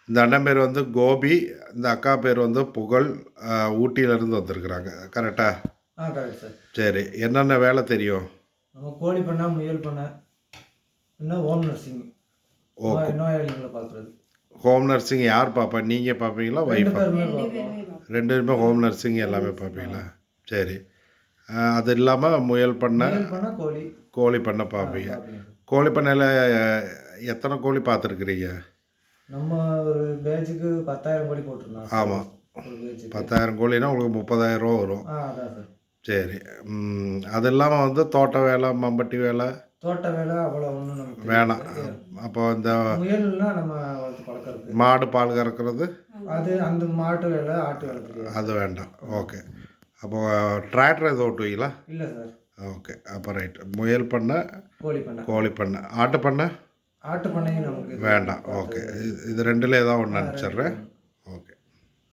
இந்த அண்ணன் பேர் வந்து கோபி, இந்த அக்கா பேர் வந்து புகழ். ஊட்டியிலேருந்து வந்திருக்கிறாங்க. கரெக்டா? Correct sir. சரி. என்னென்ன வேலை தெரியும்? நம்ம கோழி பண்ணை, முயல் பண்ணை, இன்னும் ஹோம் நர்சிங். ஓ நோயாளிகளை பார்க்குறது. ஹோம் நர்சிங் யார் பார்ப்பா? நீங்கள் பார்ப்பீங்களா, 2 ஒய்ஃபா? பேருமே பார்ப்போம். 2 பேருமே ஹோம் நர்சிங் எல்லாமே பார்ப்பீங்களா? சரி. அது இல்லாமல் முயல் பண்ணை, கோழி கோழி பண்ணை பார்ப்பீங்க. பார்ப்பீங்க. கோழி பண்ணையில் எத்தனை கோழி பார்த்துருக்குறீங்க? நம்ம ஒரு பேட்சுக்கு 10,000 கோழி போட்டிருந்தோம். ஆமாம். 10,000 கோழினா உங்களுக்கு 30,000 ரூபா வரும். அதான் சார். சரி. அது இல்லாமல் வந்து தோட்ட வேலை, மம்பட்டி வேலை, தோட்ட வேலை அவ்வளோ ஒன்றும் நமக்கு வேணாம். அப்போ இந்த முயல்னா நம்ம வளர்த்து பழக்கிறது. மாடு பால் கறக்கிறது, அது அந்த மாட்டு வேலை, ஆட்டு வேலை தெரியாது. அது வேண்டாம். ஓகே. அப்போ டிராக்டர் எதுவும் ஓட்டுவீங்களா? இல்லை சார். ஓகே. அப்போ ரைட். முயல் பண்ணை, கோழி பண்ணை. கோழி பண்ணை. ஆட்டு பண்ணை ஆட்டு பண்ணையும் நமக்கு வேண்டாம். ஓகே. இது 2ல் ஏதாவது ஒன்று அனுப்பிச்சிட்றேன்.